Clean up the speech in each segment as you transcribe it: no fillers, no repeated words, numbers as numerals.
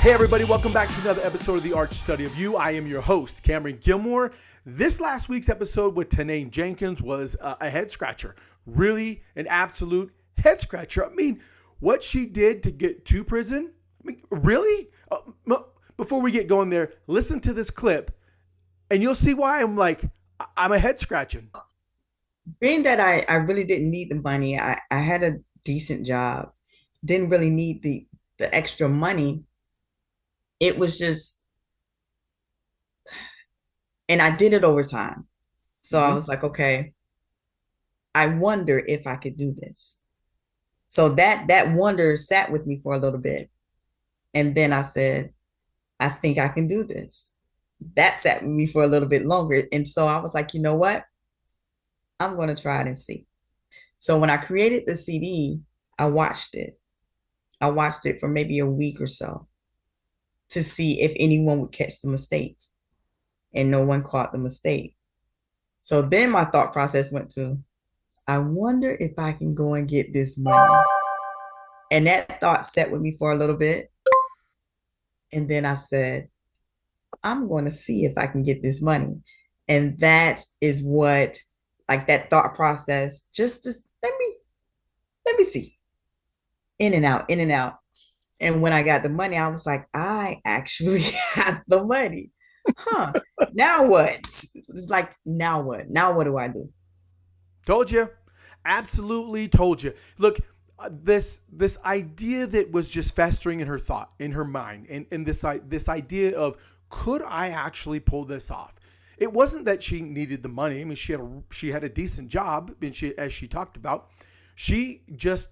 Hey everybody, welcome back to another episode of The Arch Study of You. I am your host, Cameron Gilmore. This last week's episode with Tanaine Jenkins was a head scratcher. Really an absolute head scratcher. I mean, what she did to get to prison, I mean, really? Before we get going there, listen to this clip and you'll see why I'm a head scratching. Being that I really didn't need the money, I had a decent job, didn't really need the extra money. It was just, and I did it over time. So I was like, okay, I wonder if I could do this. So that wonder sat with me for a little bit. And then I said, I think I can do this. That sat with me for a little bit longer. And so I was like, you know what? I'm going to try it and see. So when I created the CD, I watched it. I watched it for maybe a week or so to see if anyone would catch the mistake. And no one caught the mistake. So then my thought process went to, I wonder if I can go and get this money. And that thought sat with me for a little bit. And then I said, I'm going to see if I can get this money. And that is what, like that thought process, just to let me see. In and out, in and out. And when I got the money, I was like, I actually have the money. Huh. Now what? Like, now what? Now what do I do? Told you. Absolutely told you. Look, this idea that was just festering in her thought, in her mind, and this idea of, could I actually pull this off? It wasn't that she needed the money. I mean, she had a decent job, and as she talked about, she just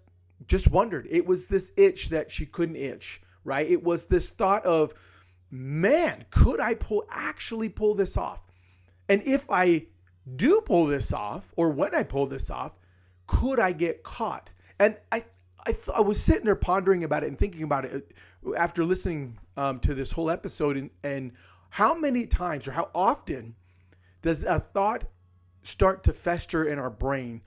wondered. It was this itch that she couldn't itch, right? It was this thought of, man, could I actually pull this off? And if I do pull this off, or when I pull this off, could I get caught? And I was sitting there pondering about it and thinking about it after listening to this whole episode, and how many times or how often does a thought start to fester in our brain,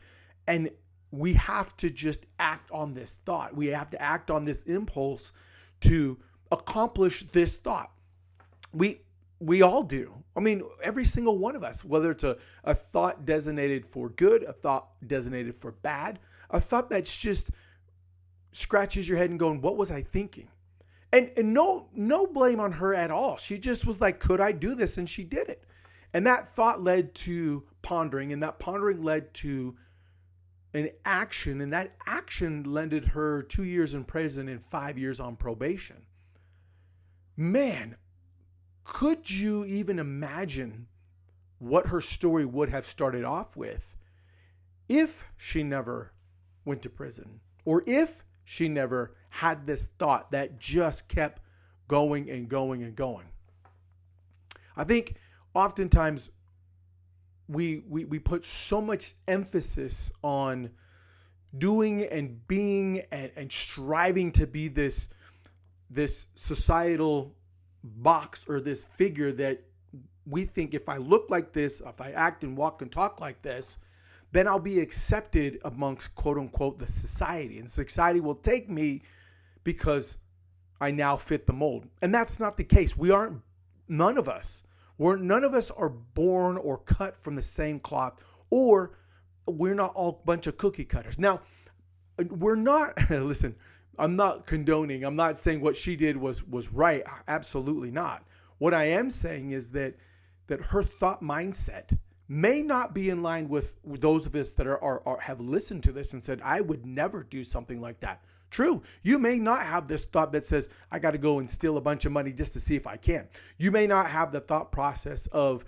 and we have to just act on this thought. We have to act on this impulse to accomplish this thought. We all do. I mean, every single one of us, whether it's a thought designated for good, a thought designated for bad, a thought that's just scratches your head and going, what was I thinking? And no blame on her at all. She just was like, could I do this? And she did it. And that thought led to pondering, and that pondering led to an action, and that action landed her 2 years in prison and 5 years on probation. Man, could you even imagine what her story would have started off with if she never went to prison, or if she never had this thought that just kept going and going and going? I think oftentimes we put so much emphasis on doing and being and striving to be this societal box, or this figure that we think, if I look like this, if I act and walk and talk like this, then I'll be accepted amongst, quote unquote, the society, and society will take me because I now fit the mold. And that's not the case. None of us are born or cut from the same cloth, or we're not all a bunch of cookie cutters. Now, we're not, listen, I'm not condoning, I'm not saying what she did was right. Absolutely not. What I am saying is that her thought mindset may not be in line with those of us that are have listened to this and said, I would never do something like that. True. You may not have this thought that says, I got to go and steal a bunch of money just to see if I can. You may not have the thought process of,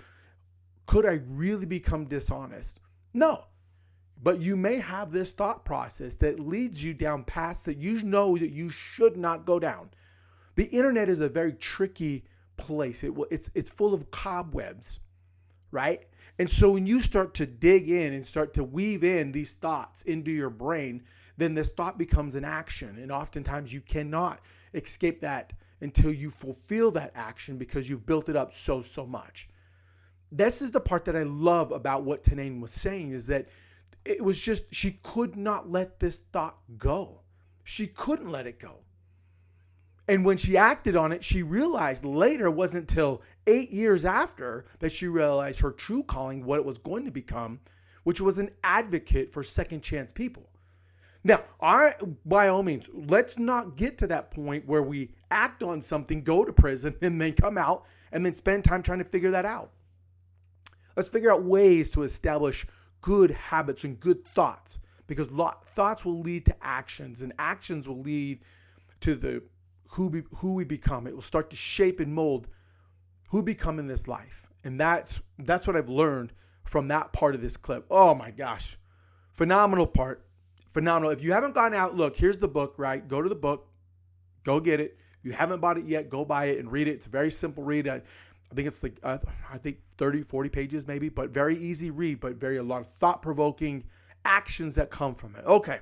could I really become dishonest? No. But you may have this thought process that leads you down paths that you know that you should not go down. The internet is a very tricky place. It's full of cobwebs, right? And so when you start to dig in and start to weave in these thoughts into your brain, then this thought becomes an action. And oftentimes you cannot escape that until you fulfill that action, because you've built it up so much. This is the part that I love about what Tanaine was saying, is that it was just, she could not let this thought go. She couldn't let it go. And when she acted on it, she realized later, it wasn't until 8 years after, that she realized her true calling, what it was going to become, which was an advocate for second chance people. Now, by all means, let's not get to that point where we act on something, go to prison, and then come out and then spend time trying to figure that out. Let's figure out ways to establish good habits and good thoughts, because thoughts will lead to actions, and actions will lead to who we become. It will start to shape and mold who we become in this life. And that's what I've learned from that part of this clip. Oh my gosh. Phenomenal part. Phenomenal. If you haven't gone out, look, here's the book, right? Go to the book. Go get it. If you haven't bought it yet, go buy it and read it. It's a very simple read. I think it's like, 30, 40 pages maybe, but very easy read, but a lot of thought-provoking actions that come from it. Okay,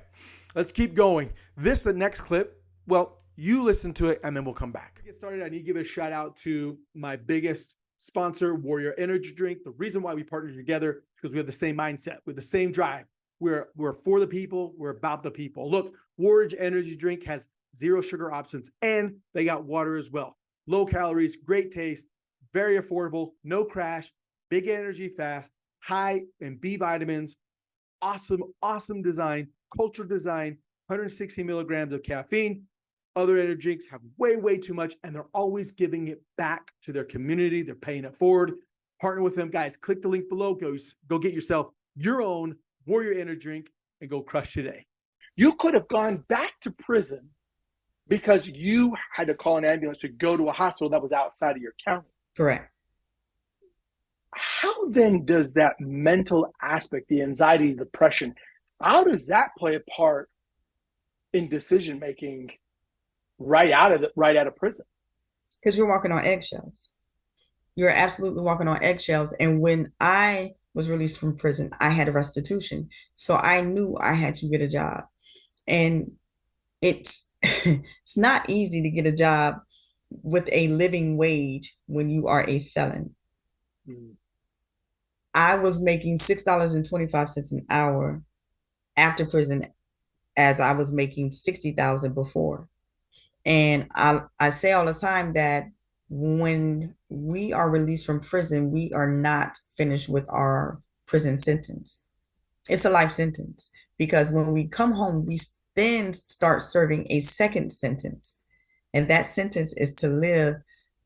let's keep going. The next clip, well, you listen to it and then we'll come back. To get started, I need to give a shout out to my biggest sponsor, Warrior Energy Drink. The reason why we partnered together is because we have the same mindset, with the same drive. We're for the people. We're about the people. Look, Warrior Energy Drink has 0 sugar options, and they got water as well. Low calories, great taste, very affordable, no crash, big energy fast, high in B vitamins, awesome design, culture design, 160 milligrams of caffeine. Other energy drinks have way too much, and they're always giving it back to their community. They're paying it forward. Partner with them, guys. Click the link below. Go get yourself your own Warrior Energy Drink and go crush today. You could have gone back to prison because you had to call an ambulance to go to a hospital that was outside of your county. Correct. How then does that mental aspect, the anxiety, depression, how does that play a part in decision making right out of prison? Because you're walking on eggshells. You're absolutely walking on eggshells. And when I was released from prison, I had a restitution. So I knew I had to get a job. And it's not easy to get a job with a living wage when you are a felon. Mm. I was making $6.25 an hour after prison, as I was making $60,000 before. And I say all the time that when we are released from prison, we are not finished with our prison sentence. It's a life sentence, because when we come home, we then start serving a second sentence. And that sentence is to live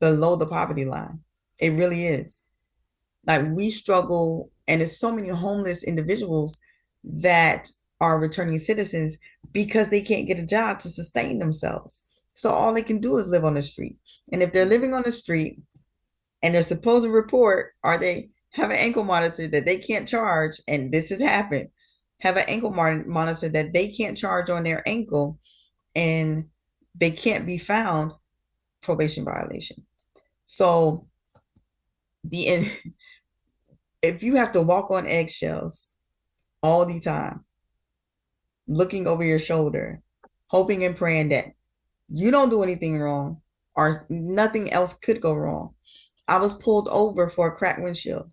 below the poverty line. It really is. Like, we struggle, and there's so many homeless individuals that are returning citizens because they can't get a job to sustain themselves. So all they can do is live on the street. And if they're living on the street and they're supposed to report, or they have an ankle monitor that they can't charge, and this has happened, have an ankle monitor that they can't charge on their ankle, and they can't be found, probation violation. So if you have to walk on eggshells all the time, looking over your shoulder, hoping and praying that you don't do anything wrong or nothing else could go wrong. I was pulled over for a cracked windshield.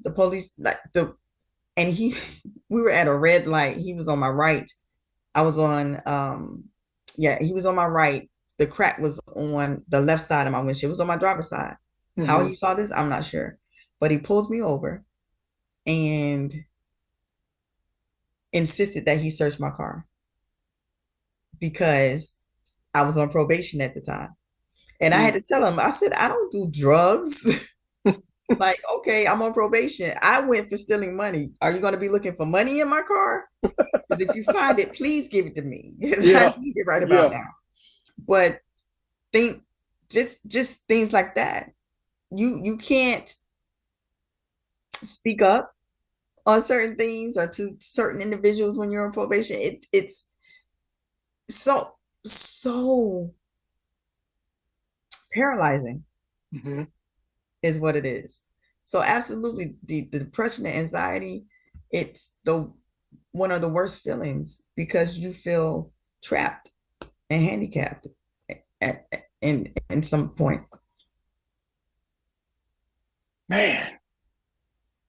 The police, we were at a red light. He was on my right. I was on, he was on my right. The crack was on the left side of my windshield. It was on my driver's side. Mm-hmm. How he saw this, I'm not sure. But he pulls me over and insisted that he search my car because I was on probation at the time. And I had to tell him, I said, I don't do drugs. Like, okay, I'm on probation. I went for stealing money. Are you going to be looking for money in my car? Because if you find it, please give it to me. Because I need it right about now. But just things like that. You can't speak up on certain things or to certain individuals when you're on probation. It's so paralyzing. Mm-hmm. Is what it is. So absolutely, the depression and anxiety, it's one of the worst feelings, because you feel trapped and handicapped in some point. Man,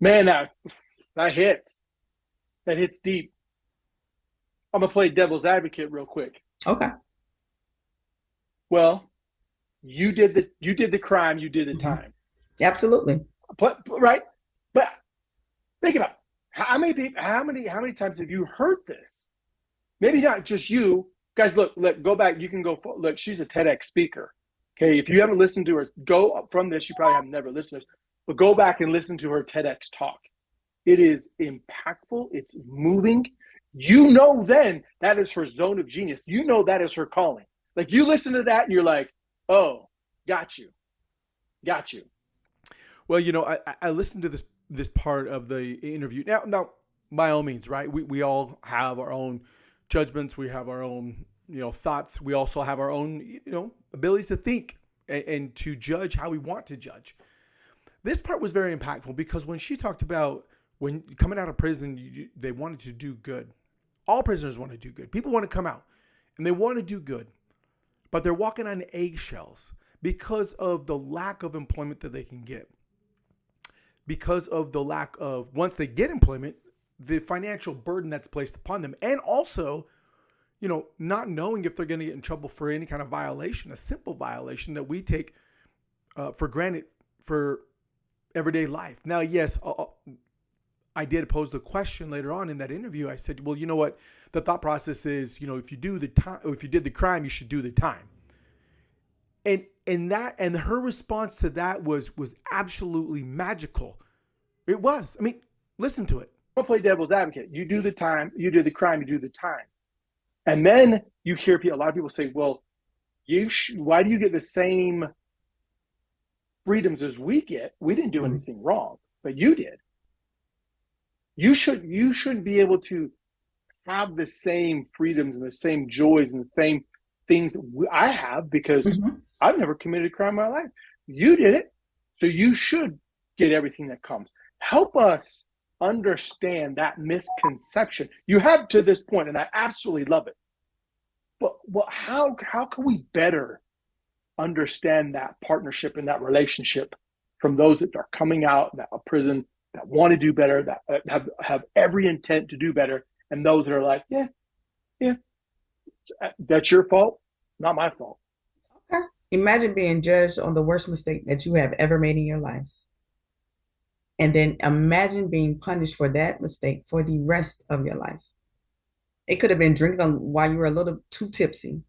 that hits deep. I'm gonna play devil's advocate real quick. Okay. well, you did the crime, you did the Mm-hmm. time. Absolutely. Right? But think about it. How many people, how many times have you heard this? Maybe not just you. Guys, look, go back. You can go look, she's a TEDx speaker. Okay. If you haven't listened to her, go up from this. You probably have never listened to this, but go back and listen to her TEDx talk. It is impactful. It's moving. You know, then that is her zone of genius. You know, that is her calling. Like you listen to that and you're like, oh, got you. Well, I listened to this part of the interview. Now, by all means, right? We all have our own judgments. We have our own, thoughts. We also have our own, abilities to think and to judge how we want to judge. This part was very impactful because when she talked about when coming out of prison, they wanted to do good. All prisoners want to do good. People want to come out and they want to do good, but they're walking on eggshells because of the lack of employment that they can get. Because of the lack of, once they get employment, the financial burden that's placed upon them. And also, not knowing if they're going to get in trouble for any kind of violation, a simple violation that we take for granted for everyday life. Now, yes, I did pose the question later on in that interview. I said, well, you know what? The thought process is, if you do the time, if you did the crime, you should do the time. And her response to that was absolutely magical. It was. I mean, listen to it. I'll play devil's advocate. You do the time, you do the crime, you do the time. And then you hear a lot of people say, well, why do you get the same freedoms as we get? We didn't do anything wrong, but you did. You shouldn't be able to have the same freedoms and the same joys and the same things that I have because I've never committed a crime in my life. You did it. So you should get everything that comes. Help us understand that misconception. You have to this point, and I absolutely love it. But how can we better understand that partnership and that relationship from those that are coming out of prison, that want to do better, that have every intent to do better, and those that are like, yeah, that's your fault, not my fault. Okay. Imagine being judged on the worst mistake that you have ever made in your life. And then imagine being punished for that mistake for the rest of your life. It could have been drinking while you were a little too tipsy.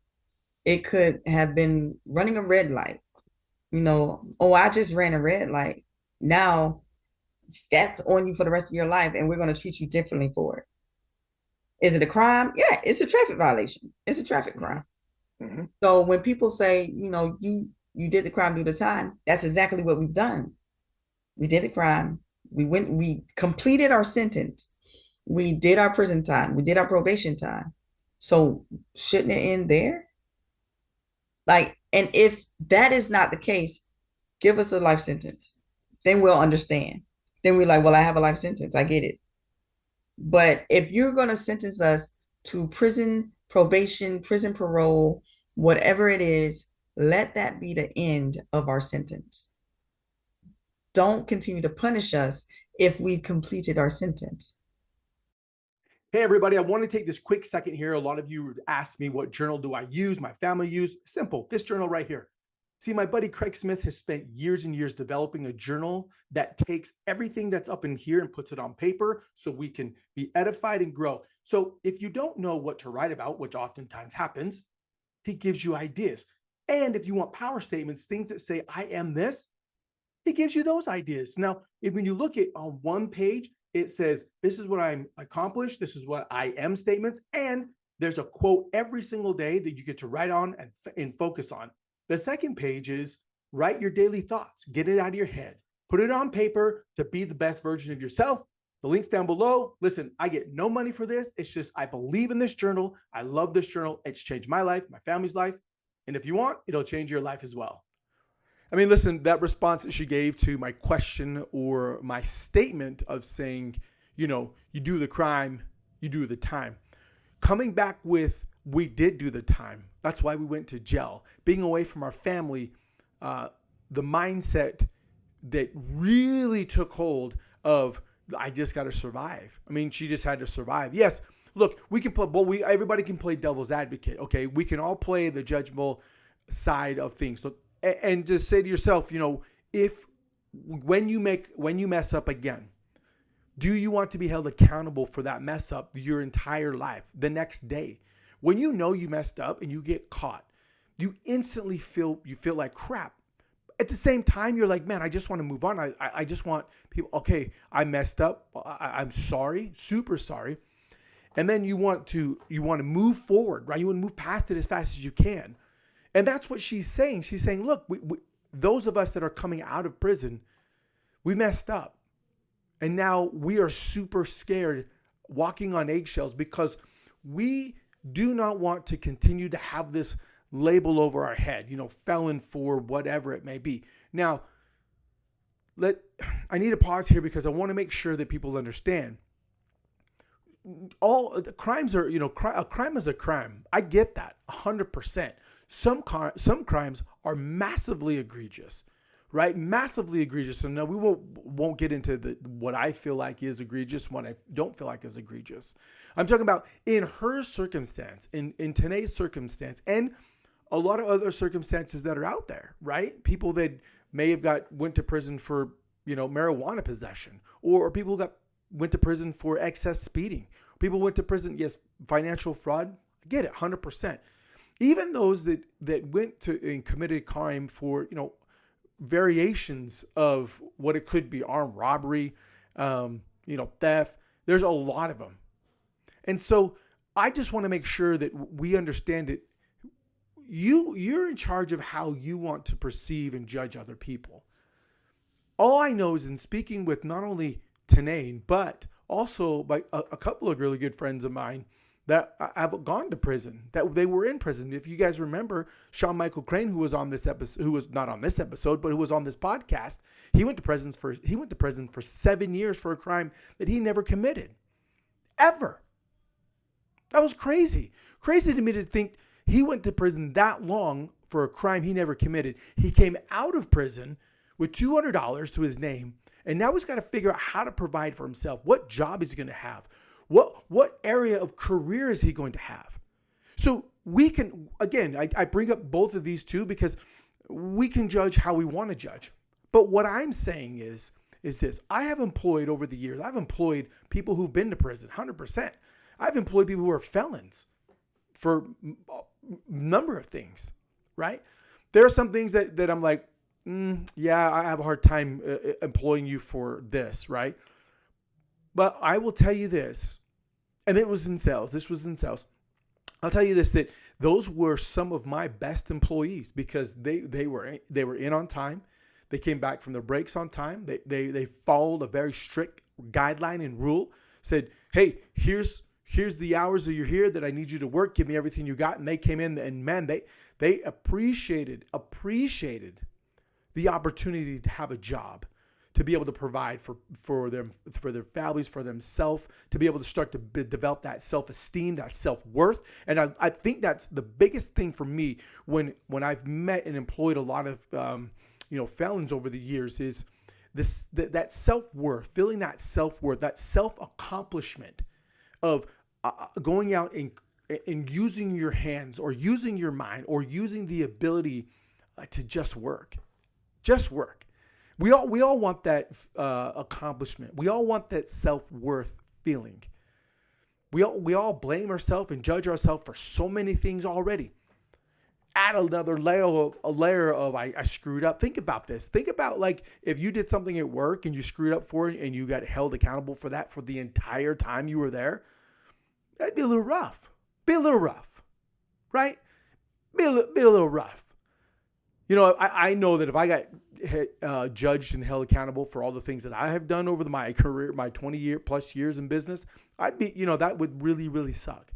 It could have been running a red light. I just ran a red light. Now that's on you for the rest of your life, and we're going to treat you differently for it. Is it a crime? Yeah, it's a traffic violation. It's a traffic crime. Mm-hmm. So when people say, you did the crime, do the time, that's exactly what we've done. We did the crime. We completed our sentence. We did our prison time. We did our probation time. So shouldn't it end there? And if that is not the case, give us a life sentence. Then we'll understand. Then we're like, well, I have a life sentence. I get it. But if you're going to sentence us to prison, probation, prison parole, whatever it is, let that be the end of our sentence. Don't continue to punish us if we've completed our sentence. Hey, everybody, I want to take this quick second here. A lot of you asked me what journal do I use, my family use. Simple, this journal right here. See, my buddy Craig Smith has spent years and years developing a journal that takes everything that's up in here and puts it on paper so we can be edified and grow. So if you don't know what to write about, which oftentimes happens, he gives you ideas. And if you want power statements, things that say, I am this, he gives you those ideas. Now, when you look at on one page, it says, this is what I'm accomplished. This is what I am statements. And there's a quote every single day that you get to write on and focus on. The second page is write your daily thoughts, get it out of your head, put it on paper to be the best version of yourself. The link's down below. Listen, I get no money for this. It's just, I believe in this journal. I love this journal. It's changed my life, my family's life. And if you want, it'll change your life as well. I mean, listen, that response that she gave to my question or my statement of saying, you do the crime, you do the time. Coming back with, we did do the time. That's why we went to jail. Being away from our family, the mindset that really took hold of, I just got to survive. I mean, she just had to survive. Yes, look, we can play, everybody can play devil's advocate. Okay, we can all play the judgmental side of things. Look, and just say to yourself, if when you mess up again, do you want to be held accountable for that mess up your entire life the next day? When you know you messed up and you get caught, you instantly feel like crap. At the same time, you're like, man, I just want to move on. I just want people, okay, I messed up. I'm sorry, super sorry. And then you want to move forward, right? You want to move past it as fast as you can. And that's what she's saying. She's saying, look, those of us that are coming out of prison, we messed up. And now we are super scared, walking on eggshells, because we do not want to continue to have this label over our head, felon for whatever it may be. Now, I need to pause here because I want to make sure that people understand. All crimes are, a crime is a crime. I get that 100%. Some crimes are massively egregious, right? Massively egregious. And no, we won't get into what I feel like is egregious, what I don't feel like is egregious. I'm talking about in her circumstance, in Tanaine's circumstance, and a lot of other circumstances that are out there, right? People that may have went to prison for, marijuana possession, or people went to prison for excess speeding. People went to prison, yes, financial fraud. I get it, 100%. Even those that went to and committed crime for, variations of what it could be, armed robbery, theft. There's a lot of them. And so I just want to make sure that we understand it. You're in charge of how you want to perceive and judge other people. All I know is in speaking with not only Tanaine, but also by a couple of really good friends of mine that have gone to prison, that they were in prison. If you guys remember, Sean Michael Crane, who was on this episode, who was not on this episode, but who was on this podcast, he went to prison for 7 years for a crime that he never committed, ever. That was crazy. Crazy to me to think he went to prison that long for a crime he never committed. He came out of prison with $200 to his name, and now he's got to figure out how to provide for himself. What job is he going to have? What area of career is he going to have? So we can, again, I bring up both of these two because we can judge how we want to judge. But what I'm saying is this. I have employed over the years, I've employed people who've been to prison, 100%. I've employed people who are felons for a number of things, right? There are some things that I'm like, yeah, I have a hard time employing you for this, right? But I will tell you this, and it was in sales. This was in sales. I'll tell you this, that those were some of my best employees because they were in on time. They came back from their breaks on time. They followed a very strict guideline and rule. Said, hey, here's the hours that you're here that I need you to work. Give me everything you got. And they came in, and man, they appreciated the opportunity to have a job, to be able to provide for their families, for themselves, to be able to start to develop that self-esteem, that self-worth. And I think that's the biggest thing for me when I've met and employed a lot of felons over the years is that self-worth, feeling that self-worth, that self-accomplishment of going out and using your hands or using your mind or using the ability to just work. Just work. We all want that accomplishment. We all want that self-worth feeling. We all blame ourselves and judge ourselves for so many things already. Add another layer of I screwed up. Think about this. Think about like if you did something at work and you screwed up for it and you got held accountable for that for the entire time you were there. That'd be a little rough. Right? Be a little rough. I know that if I got judged and held accountable for all the things that I have done over my career, my 20+ years in business, I'd be, that would really, really suck.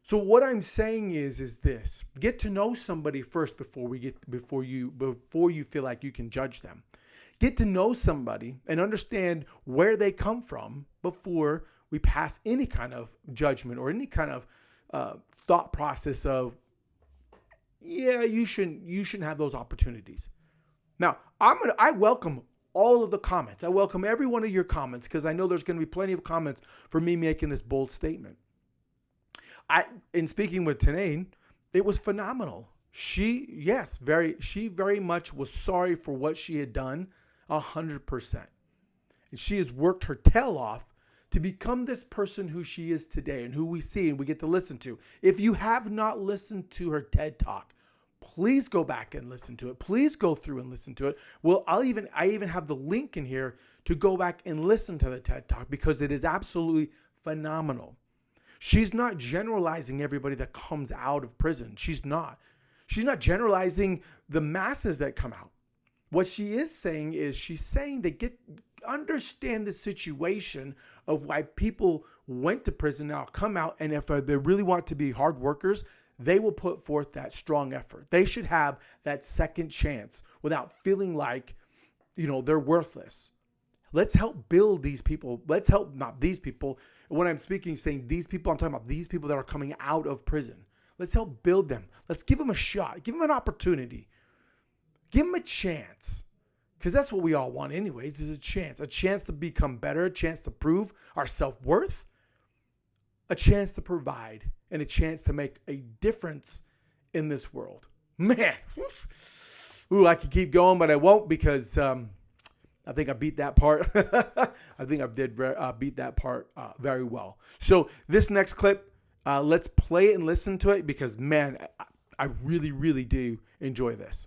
So what I'm saying is this: get to know somebody first before you feel like you can judge them. Get to know somebody and understand where they come from before we pass any kind of judgment or any kind of thought process of, yeah, you shouldn't have those opportunities. Now, I welcome all of the comments. I welcome every one of your comments because I know there's going to be plenty of comments for me making this bold statement. In speaking with Tanaine, it was phenomenal. She very much was sorry for what she had done, 100%. And she has worked her tail off to become this person who she is today and who we see and we get to listen to. If you have not listened to her TED Talk, please go back and listen to it. Please go through and listen to it. Well, I even have the link in here to go back and listen to the TED Talk because it is absolutely phenomenal. She's not generalizing everybody that comes out of prison. She's not. She's not generalizing the masses that come out. What she is saying is she's saying that understand the situation of why people went to prison now come out, and if they really want to be hard workers, they will put forth that strong effort. They should have that second chance without feeling like, they're worthless. Let's help build these people. Let's help, not these people. When I'm saying these people, I'm talking about these people that are coming out of prison. Let's help build them. Let's give them a shot. Give them an opportunity. Give them a chance. Because that's what we all want anyways, is a chance to become better, a chance to prove our self-worth, a chance to provide, and a chance to make a difference in this world. Man, I could keep going, but I won't because I think I beat that part. I think I did beat that part very well. So this next clip, let's play it and listen to it because, man, I really, really do enjoy this.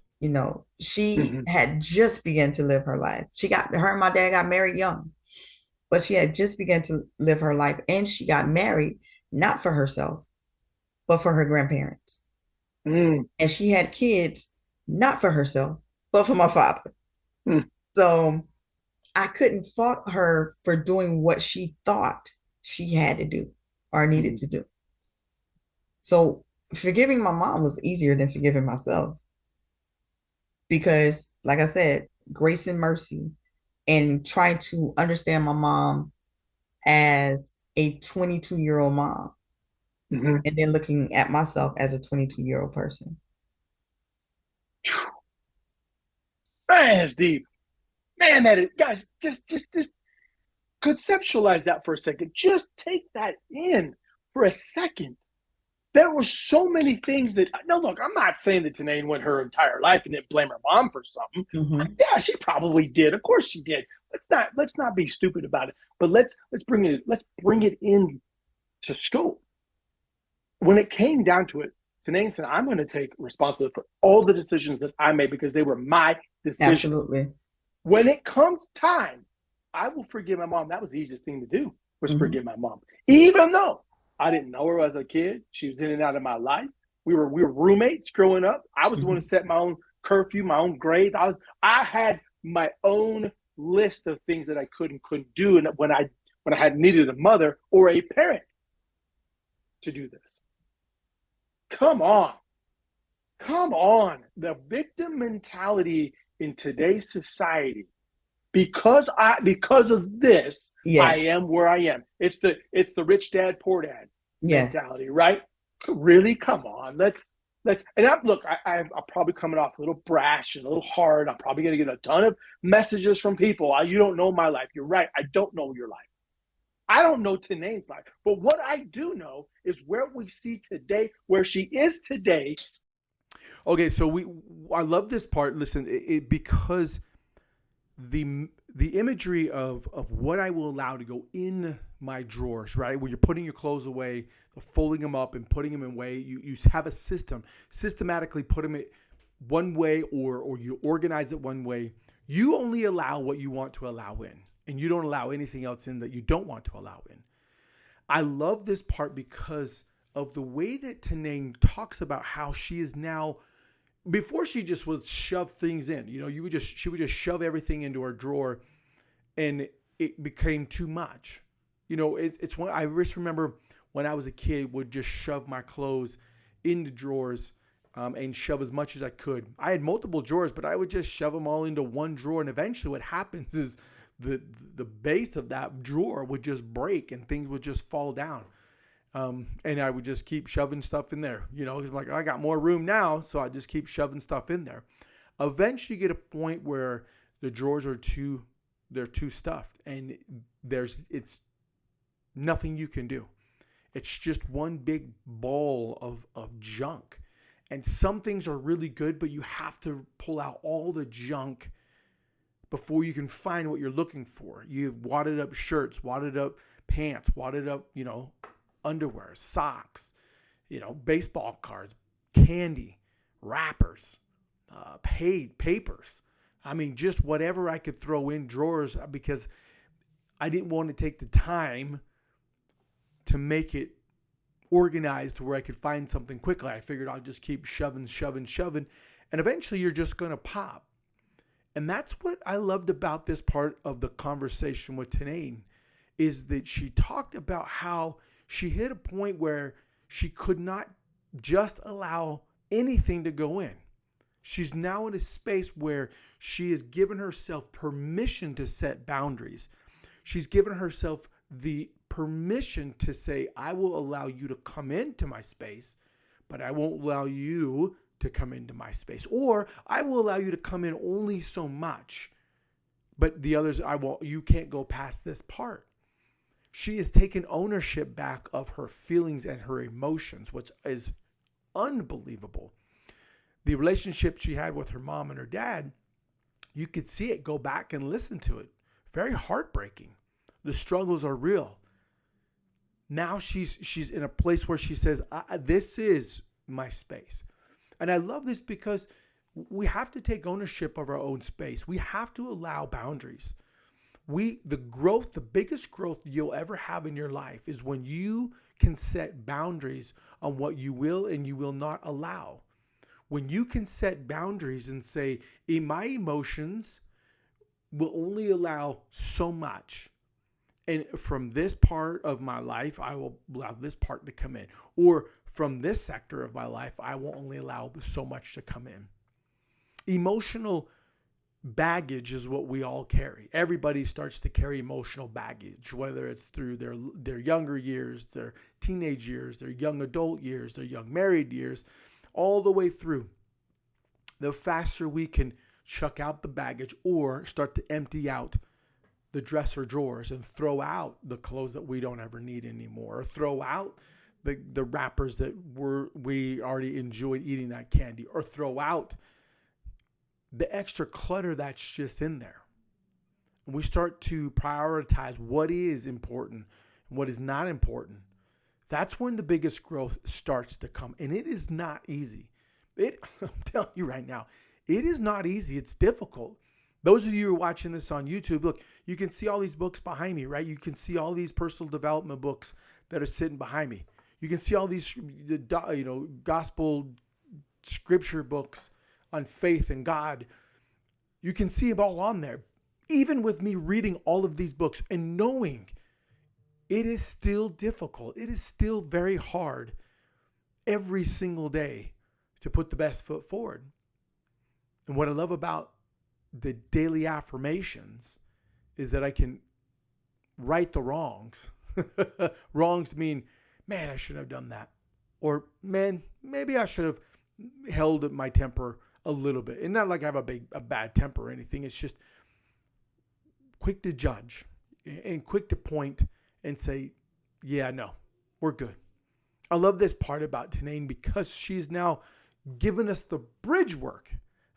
She had just begun to live her life. Her and my dad got married young, but she had just begun to live her life, and she got married not for herself, but for her grandparents. And she had kids not for herself, but for my father. So I couldn't fault her for doing what she thought she had to do or needed to do. So forgiving my mom was easier than forgiving myself. Because, like I said, grace and mercy, and trying to understand my mom as a 22-year-old mom, and then looking at myself as a 22-year-old person. Man, it's deep. Man, guys, just conceptualize that for a second. Just take that in for a second. There were so many things that, no, look, I'm not saying that Tanaine went her entire life and didn't blame her mom for something. Yeah, she probably did. Of course she did. Let's not be stupid about it. But let's bring it in to scope. When it came down to it, Tanaine said, I'm going to take responsibility for all the decisions that I made because they were my decisions. Absolutely. When it comes time, I will forgive my mom. That was the easiest thing to do, was forgive my mom. Even though I didn't know her as a kid. She was in and out of my life. We were roommates growing up. I was the one who set my own curfew, my own grades. I had my own list of things that I could and couldn't do. And when I had needed a mother or a parent to do this. Come on. The victim mentality in today's society. Because of this, yes. I am where I am. It's the rich dad, poor dad mentality, right? Really? Come on. Let's and I'm probably coming off a little brash and a little hard. I'm probably gonna get a ton of messages from people. You don't know my life. You're right. I don't know your life. I don't know Tanaine's life. But what I do know is where we see today, where she is today. Okay, so I love this part. Listen, because the imagery of what I will allow to go in my drawers, right? When you're putting your clothes away, folding them up and putting them in way, you have a systematically put them one way or you organize it one way. You only allow what you want to allow in, and you don't allow anything else in that you don't want to allow in. I love this part because of the way that Tanaine talks about how she is now. Before she just would shove things in, she would just shove everything into her drawer, and it became too much. It's when I just remember when I was a kid would just shove my clothes into drawers, and shove as much as I could. I had multiple drawers, but I would just shove them all into one drawer, and eventually what happens is the base of that drawer would just break and things would just fall down. And I would just keep shoving stuff in there, because like I got more room now, so I just keep shoving stuff in there. Eventually, you get a point where the drawers are too stuffed, and it's nothing you can do. It's just one big ball of junk, And some things are really good, but you have to pull out all the junk before you can find what you're looking for. You've wadded up shirts, wadded up pants, wadded up, underwear, socks, baseball cards, candy, wrappers, paid papers. I mean, just whatever I could throw in drawers, because I didn't want to take the time to make it organized to where I could find something quickly. I figured I'll just keep shoving. And eventually you're just going to pop. And that's what I loved about this part of the conversation with Tanaine, is that she talked about how she hit a point where she could not just allow anything to go in. She's now in a space where she has given herself permission to set boundaries. She's given herself the permission to say, I will allow you to come into my space, but I won't allow you to come into my space. Or I will allow you to come in only so much, but the others, you can't go past this part. She has taken ownership back of her feelings and her emotions, which is unbelievable. The relationship she had with her mom and her dad, you could see it. Go back and listen to it. Very heartbreaking. The struggles are real. Now she's in a place where she says, this is my space. And I love this because we have to take ownership of our own space. We have to allow boundaries. The biggest growth you'll ever have in your life is when you can set boundaries on what you will and you will not allow. When you can set boundaries and say, in my emotions will only allow so much. And from this part of my life, I will allow this part to come in. Or from this sector of my life, I will only allow so much to come in. Emotional baggage is what we all carry. Everybody starts to carry emotional baggage, whether it's through their younger years, their teenage years, their young adult years, their young married years, all the way through. The faster we can chuck out the baggage or start to empty out the dresser drawers and throw out the clothes that we don't ever need anymore, or throw out the wrappers that we already enjoyed eating that candy, or throw out the extra clutter that's just in there. And we start to prioritize what is important and what is not important. That's when the biggest growth starts to come. And it is not easy. I'm telling you right now, it is not easy. It's difficult. Those of you who are watching this on YouTube, look, you can see all these books behind me, right? You can see all these personal development books that are sitting behind me. You can see all these, gospel scripture books on faith and God. You can see them all on there. Even with me reading all of these books and knowing it is still difficult. It is still very hard every single day to put the best foot forward. And what I love about the daily affirmations is that I can right the wrongs. Wrongs mean, man, I shouldn't have done that. Or, man, maybe I should have held my temper a little bit. And not like I have a bad temper or anything. It's just quick to judge and quick to point and say, yeah, no, we're good. I love this part about Tanaine because she's now given us the bridge work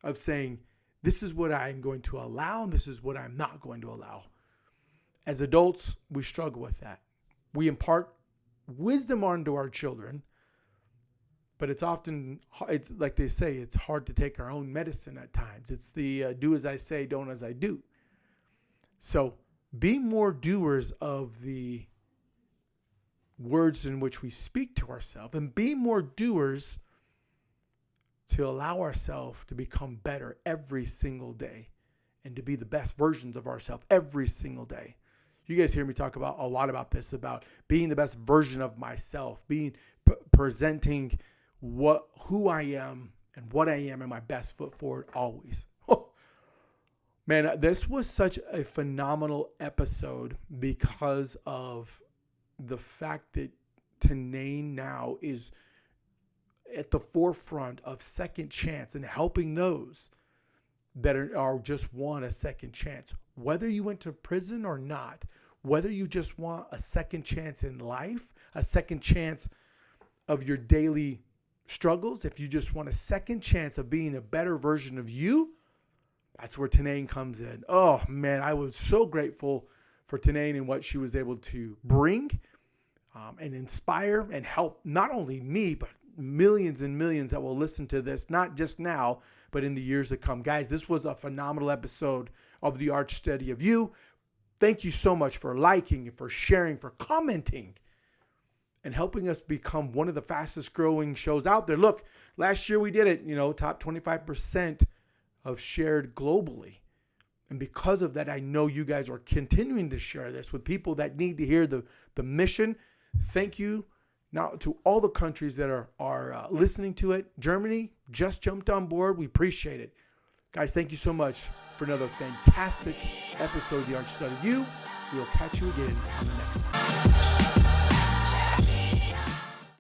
of saying, this is what I'm going to allow, and this is what I'm not going to allow. As adults, we struggle with that. We impart wisdom onto our children, but it's like they say, it's hard to take our own medicine at times. It's the do as I say, don't as I do. So be more doers of the words in which we speak to ourselves, and be more doers to allow ourselves to become better every single day and to be the best versions of ourselves every single day. You guys hear me talk about a lot about this, about being the best version of myself, presenting who I am and what I am in my best foot forward always. Man, this was such a phenomenal episode because of the fact that Tanaine now is at the forefront of second chance and helping those that are just want a second chance. Whether you went to prison or not, whether you just want a second chance in life, a second chance of your daily struggles, if you just want a second chance of being a better version of you, that's where Tanaine comes in. Oh man, I was so grateful for Tanaine and what she was able to bring and inspire and help not only me, but millions and millions that will listen to this, not just now, but in the years to come. Guys, this was a phenomenal episode of The Arch Study of You. Thank you so much for liking, for sharing, for commenting, and helping us become one of the fastest growing shows out there. Look, last year we did it, top 25% of shared globally. And because of that, I know you guys are continuing to share this with people that need to hear the mission. Thank you now to all the countries that are listening to it. Germany just jumped on board. We appreciate it. Guys, thank you so much for another fantastic episode of The Arch Study of You. We will catch you again on the next one.